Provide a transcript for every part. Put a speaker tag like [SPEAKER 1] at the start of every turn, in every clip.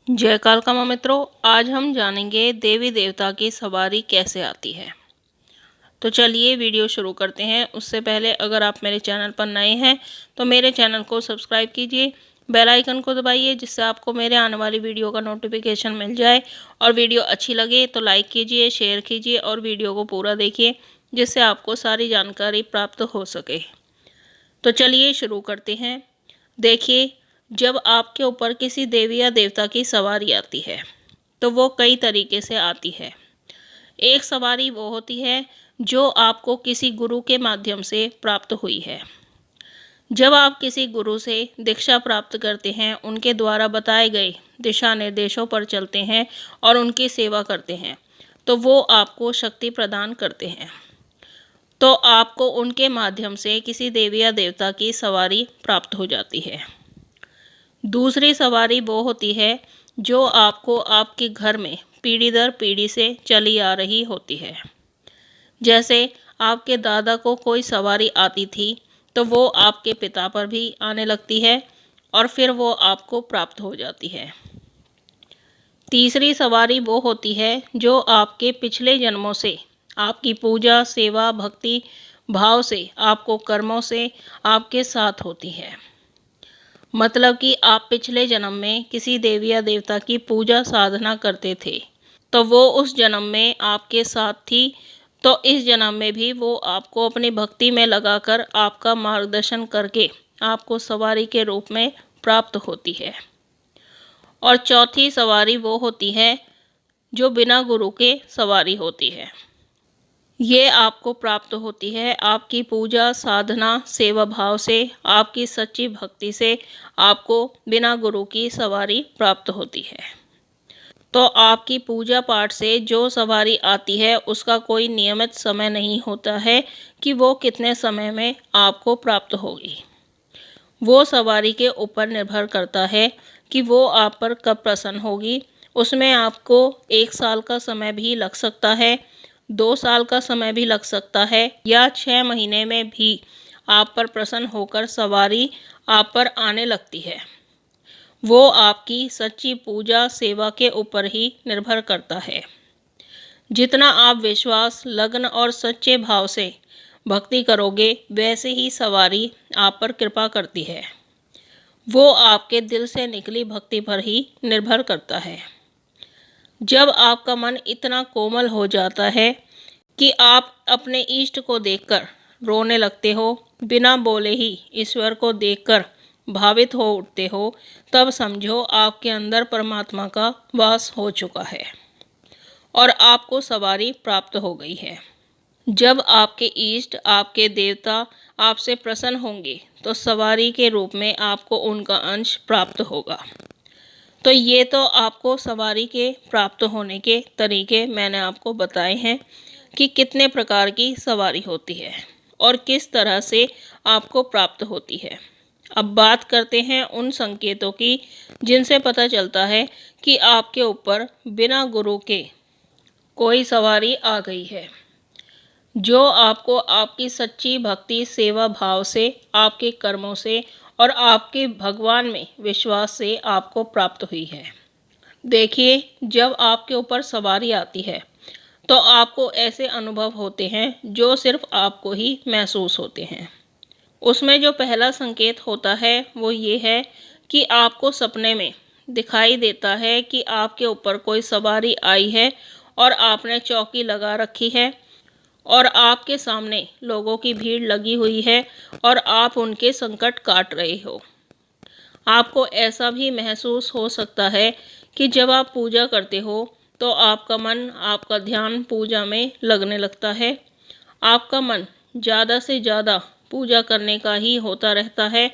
[SPEAKER 1] जय कालका माँ मित्रों, आज हम जानेंगे देवी देवता की सवारी कैसे आती है। तो चलिए वीडियो शुरू करते हैं। उससे पहले अगर आप मेरे चैनल पर नए हैं तो मेरे चैनल को सब्सक्राइब कीजिए, बेल आइकन को दबाइए जिससे आपको मेरे आने वाली वीडियो का नोटिफिकेशन मिल जाए। और वीडियो अच्छी लगे तो लाइक कीजिए, शेयर कीजिए और वीडियो को पूरा देखिए जिससे आपको सारी जानकारी प्राप्त हो सके। तो चलिए शुरू करते हैं। देखिए, जब आपके ऊपर किसी देवी या देवता की सवारी आती है तो वो कई तरीके से आती है। एक सवारी वो होती है जो आपको किसी गुरु के माध्यम से प्राप्त हुई है। जब आप किसी गुरु से दीक्षा प्राप्त करते हैं, उनके द्वारा बताए गए दिशा निर्देशों पर चलते हैं और उनकी सेवा करते हैं तो वो आपको शक्ति प्रदान करते हैं। तो आपको उनके माध्यम से किसी देवी या देवता की सवारी प्राप्त हो जाती है। दूसरी सवारी वो होती है जो आपको आपके घर में पीढ़ी दर पीढ़ी से चली आ रही होती है। जैसे आपके दादा को कोई सवारी आती थी तो वो आपके पिता पर भी आने लगती है और फिर वो आपको प्राप्त हो जाती है। तीसरी सवारी वो होती है जो आपके पिछले जन्मों से आपकी पूजा, सेवा, भक्ति भाव से, आपको कर्मों से आपके साथ होती है। मतलब कि आप पिछले जन्म में किसी देवी या देवता की पूजा साधना करते थे तो वो उस जन्म में आपके साथ थी, तो इस जन्म में भी वो आपको अपनी भक्ति में लगाकर आपका मार्गदर्शन करके आपको सवारी के रूप में प्राप्त होती है। और चौथी सवारी वो होती है जो बिना गुरु के सवारी होती है। ये आपको प्राप्त होती है आपकी पूजा, साधना, सेवा भाव से, आपकी सच्ची भक्ति से आपको बिना गुरु की सवारी प्राप्त होती है। तो आपकी पूजा पाठ से जो सवारी आती है उसका कोई नियमित समय नहीं होता है कि वो कितने समय में आपको प्राप्त होगी। वो सवारी के ऊपर निर्भर करता है कि वो आप पर कब प्रसन्न होगी। उसमें आपको 1 साल का समय भी लग सकता है, 2 साल का समय भी लग सकता है या 6 महीने में भी आप पर प्रसन्न होकर सवारी आप पर आने लगती है। वो आपकी सच्ची पूजा, सेवा के ऊपर ही निर्भर करता है। जितना आप विश्वास, लगन और सच्चे भाव से भक्ति करोगे वैसे ही सवारी आप पर कृपा करती है। वो आपके दिल से निकली भक्ति पर ही निर्भर करता है। जब आपका मन इतना कोमल हो जाता है कि आप अपने इष्ट को देखकर रोने लगते हो, बिना बोले ही ईश्वर को देखकर भावित हो उठते हो, तब समझो आपके अंदर परमात्मा का वास हो चुका है और आपको सवारी प्राप्त हो गई है। जब आपके इष्ट, आपके देवता आपसे प्रसन्न होंगे तो सवारी के रूप में आपको उनका अंश प्राप्त होगा। तो ये तो आपको सवारी के प्राप्त होने के तरीके मैंने आपको बताए हैं कि कितने प्रकार की सवारी होती है और किस तरह से आपको प्राप्त होती है। अब बात करते हैं उन संकेतों की जिनसे पता चलता है कि आपके ऊपर बिना गुरु के कोई सवारी आ गई है, जो आपको आपकी सच्ची भक्ति, सेवा भाव से, आपके कर्मों से और आपके भगवान में विश्वास से आपको प्राप्त हुई है। देखिए, जब आपके ऊपर सवारी आती है तो आपको ऐसे अनुभव होते हैं जो सिर्फ आपको ही महसूस होते हैं। उसमें जो पहला संकेत होता है वो ये है कि आपको सपने में दिखाई देता है कि आपके ऊपर कोई सवारी आई है और आपने चौकी लगा रखी है और आपके सामने लोगों की भीड़ लगी हुई है और आप उनके संकट काट रहे हो। आपको ऐसा भी महसूस हो सकता है कि जब आप पूजा करते हो तो आपका मन, आपका ध्यान पूजा में लगने लगता है। आपका मन ज़्यादा से ज़्यादा पूजा करने का ही होता रहता है।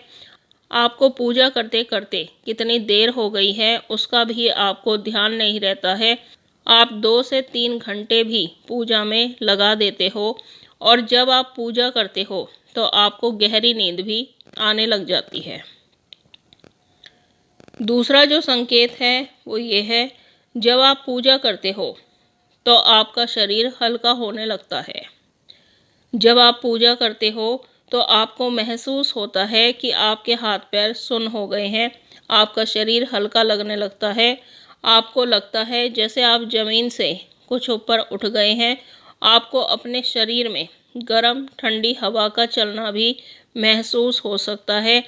[SPEAKER 1] आपको पूजा करते करते कितनी देर हो गई है उसका भी आपको ध्यान नहीं रहता है। आप 2 से 3 घंटे भी पूजा में लगा देते हो और जब आप पूजा करते हो तो आपको गहरी नींद भी आने लग जाती है। दूसरा जो संकेत है वो ये है, जब आप पूजा करते हो तो आपका शरीर हल्का होने लगता है। जब आप पूजा करते हो तो आपको महसूस होता है कि आपके हाथ पैर सुन्न हो गए हैं, आपका शरीर हल्का लगने लगता है। आपको लगता है जैसे आप ज़मीन से कुछ ऊपर उठ गए हैं। आपको अपने शरीर में गर्म ठंडी हवा का चलना भी महसूस हो सकता है।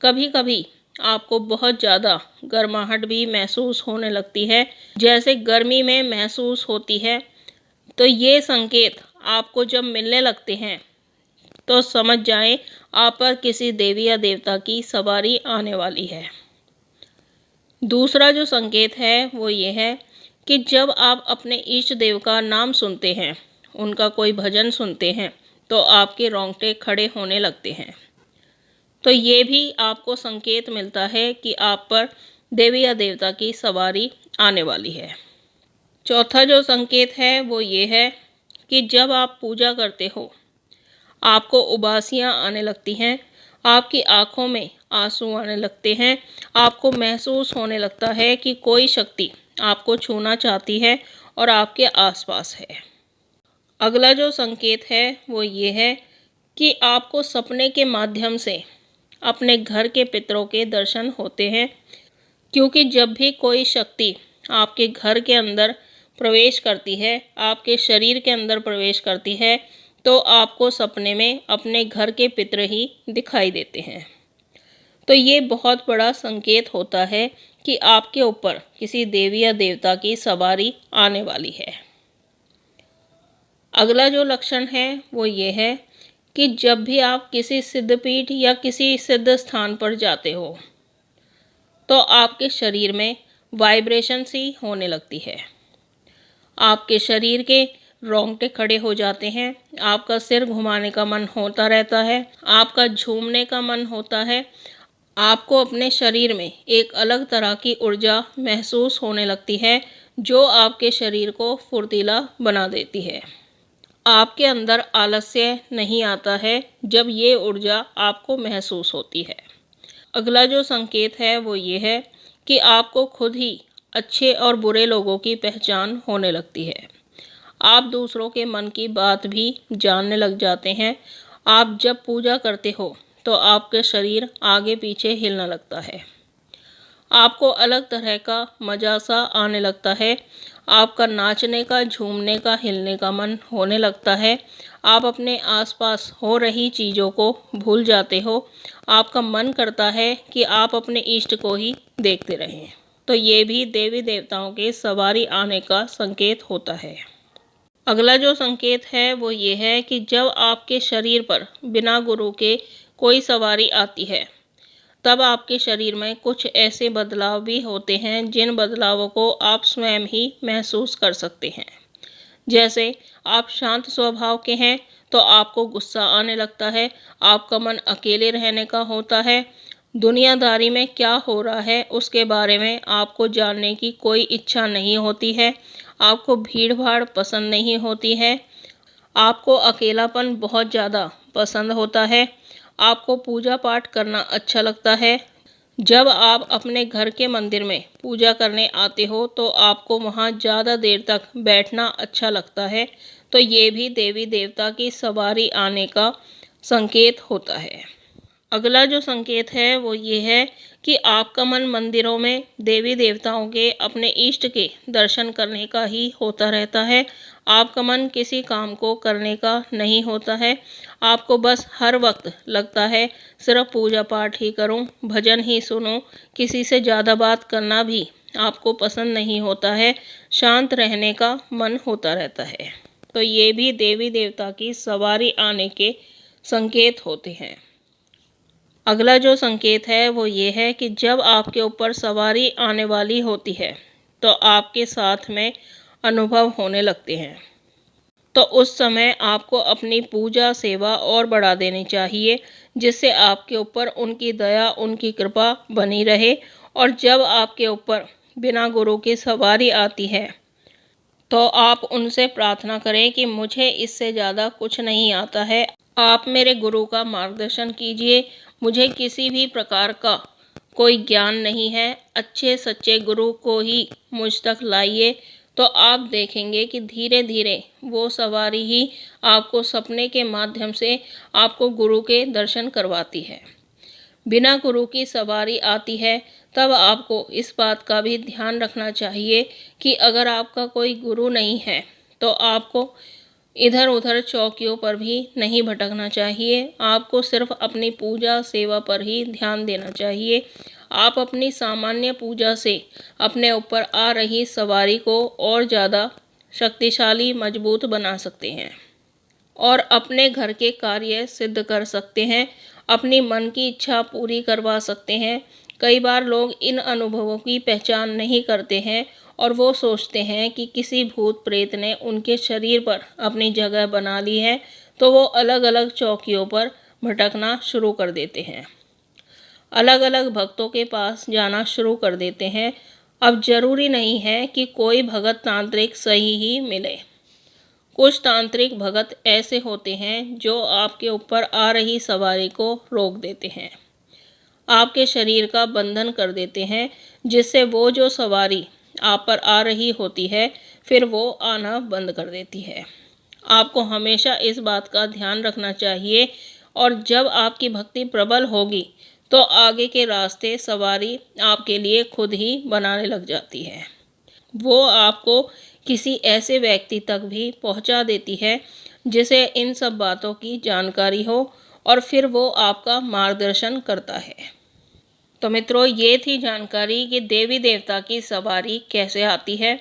[SPEAKER 1] कभी कभी आपको बहुत ज़्यादा गर्माहट भी महसूस होने लगती है, जैसे गर्मी में महसूस होती है। तो ये संकेत आपको जब मिलने लगते हैं तो समझ जाएं आप पर किसी देवी या देवता की सवारी आने वाली है। दूसरा जो संकेत है वो ये है कि जब आप अपने इष्ट देव का नाम सुनते हैं, उनका कोई भजन सुनते हैं, तो आपके रोंगटे खड़े होने लगते हैं। तो ये भी आपको संकेत मिलता है कि आप पर देवी या देवता की सवारी आने वाली है। चौथा जो संकेत है वो ये है कि जब आप पूजा करते हो, आपको उबासियाँ आने लगती हैं, आपकी आंखों में आंसू आने लगते हैं। आपको महसूस होने लगता है कि कोई शक्ति आपको छूना चाहती है और आपके आसपास है। अगला जो संकेत है वो ये है कि आपको सपने के माध्यम से अपने घर के पितरों के दर्शन होते हैं, क्योंकि जब भी कोई शक्ति आपके घर के अंदर प्रवेश करती है, आपके शरीर के अंदर प्रवेश करती है, तो आपको सपने में अपने घर के पितर ही दिखाई देते हैं। तो ये बहुत बड़ा संकेत होता है कि आपके ऊपर किसी देवी या देवता की सवारी आने वाली है। अगला जो लक्षण है वो ये है कि जब भी आप किसी सिद्धपीठ या किसी सिद्ध स्थान पर जाते हो, तो आपके शरीर में वाइब्रेशन सी होने लगती है। आपके शरीर के रोंगटे खड़े हो जाते हैं, आपका सिर घुमाने का मन होता रहता है, आपका झूमने का मन होता है। आपको अपने शरीर में एक अलग तरह की ऊर्जा महसूस होने लगती है, जो आपके शरीर को फुर्तीला बना देती है। आपके अंदर आलस्य नहीं आता है जब ये ऊर्जा आपको महसूस होती है। अगला जो संकेत है वो ये है कि आपको खुद ही अच्छे और बुरे लोगों की पहचान होने लगती है। आप दूसरों के मन की बात भी जानने लग जाते हैं। आप जब पूजा करते हो तो आपके शरीर आगे पीछे हिलने लगता है। आपको अलग तरह का मजा सा आने लगता है। आपका नाचने का, झूमने का, हिलने का मन होने लगता है। आप अपने आसपास हो रही चीज़ों को भूल जाते हो। आपका मन करता है कि आप अपने इष्ट को ही देखते रहें। तो ये भी देवी देवताओं के सवारी आने का संकेत होता है। अगला जो संकेत है वो ये है कि जब आपके शरीर पर बिना गुरु के कोई सवारी आती है, तब आपके शरीर में कुछ ऐसे बदलाव भी होते हैं जिन बदलावों को आप स्वयं ही महसूस कर सकते हैं। जैसे आप शांत स्वभाव के हैं तो आपको गुस्सा आने लगता है, आपका मन अकेले रहने का होता है, दुनियादारी में क्या हो रहा है उसके बारे में आपको जानने की कोई इच्छा नहीं होती है, आपको भीड़ भाड़ पसंद नहीं होती है, आपको अकेलापन बहुत ज़्यादा पसंद होता है, आपको पूजा पाठ करना अच्छा लगता है। जब आप अपने घर के मंदिर में पूजा करने आते हो तो आपको वहाँ ज़्यादा देर तक बैठना अच्छा लगता है। तो ये भी देवी देवता की सवारी आने का संकेत होता है। अगला जो संकेत है वो ये है कि आपका मन मंदिरों में देवी देवताओं के, अपने इष्ट के दर्शन करने का ही होता रहता है। आपका मन किसी काम को करने का नहीं होता है। आपको बस हर वक्त लगता है सिर्फ पूजा पाठ ही करूं, भजन ही सुनूं। किसी से ज़्यादा बात करना भी आपको पसंद नहीं होता है। शांत रहने का मन होता रहता है। तो ये भी देवी देवता की सवारी आने के संकेत होते हैं। अगला जो संकेत है वो ये है कि जब आपके ऊपर सवारी आने वाली होती है तो आपके साथ में अनुभव होने लगते हैं। तो उस समय आपको अपनी पूजा सेवा और बढ़ा देनी चाहिए, जिससे आपके ऊपर उनकी दया, उनकी कृपा बनी रहे। और जब आपके ऊपर बिना गुरु की सवारी आती है तो आप उनसे प्रार्थना करें कि मुझे इससे ज़्यादा कुछ नहीं आता है, आप मेरे गुरु का मार्गदर्शन कीजिए। मुझे किसी भी प्रकार का कोई ज्ञान नहीं है, अच्छे सच्चे गुरु को ही मुझ तक लाइए। तो आप देखेंगे कि धीरे धीरे वो सवारी ही आपको सपने के माध्यम से आपको गुरु के दर्शन करवाती है। बिना गुरु की सवारी आती है तब आपको इस बात का भी ध्यान रखना चाहिए कि अगर आपका कोई गुरु नहीं है तो आपको इधर उधर चौकियों पर भी नहीं भटकना चाहिए। आपको सिर्फ अपनी पूजा सेवा पर ही ध्यान देना चाहिए। आप अपनी सामान्य पूजा से अपने ऊपर आ रही सवारी को और ज़्यादा शक्तिशाली मजबूत बना सकते हैं और अपने घर के कार्य सिद्ध कर सकते हैं, अपनी मन की इच्छा पूरी करवा सकते हैं। कई बार लोग इन अनुभवों की पहचान नहीं करते हैं और वो सोचते हैं कि किसी भूत प्रेत ने उनके शरीर पर अपनी जगह बना ली है, तो वो अलग अलग चौकियों पर भटकना शुरू कर देते हैं, अलग अलग भक्तों के पास जाना शुरू कर देते हैं। अब जरूरी नहीं है कि कोई भगत तांत्रिक सही ही मिले। कुछ तांत्रिक भगत ऐसे होते हैं जो आपके ऊपर आ रही सवारी को रोक देते हैं, आपके शरीर का बंधन कर देते हैं, जिससे वो जो सवारी आप पर आ रही होती है फिर वो आना बंद कर देती है। आपको हमेशा इस बात का ध्यान रखना चाहिए और जब आपकी भक्ति प्रबल होगी तो आगे के रास्ते सवारी आपके लिए खुद ही बनाने लग जाती है। वो आपको किसी ऐसे व्यक्ति तक भी पहुंचा देती है जिसे इन सब बातों की जानकारी हो और फिर वो आपका मार्गदर्शन करता है। तो मित्रों, ये थी जानकारी कि देवी देवता की सवारी कैसे आती है।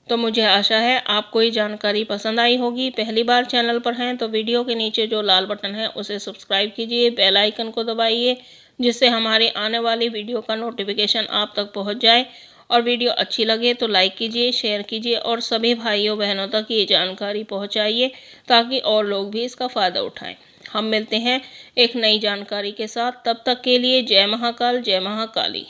[SPEAKER 1] तो मुझे आशा है आपको ये जानकारी पसंद आई होगी। पहली बार चैनल पर हैं तो वीडियो के नीचे जो लाल बटन है उसे सब्सक्राइब कीजिए, बेल आइकन को दबाइए, जिससे हमारी आने वाली वीडियो का नोटिफिकेशन आप तक पहुंच जाए। और वीडियो अच्छी लगे तो लाइक कीजिए, शेयर कीजिए और सभी भाइयों बहनों तक ये जानकारी पहुंचाइए ताकि और लोग भी इसका फ़ायदा उठाएं। हम मिलते हैं एक नई जानकारी के साथ, तब तक के लिए जय महाकाल, जय महाकाली।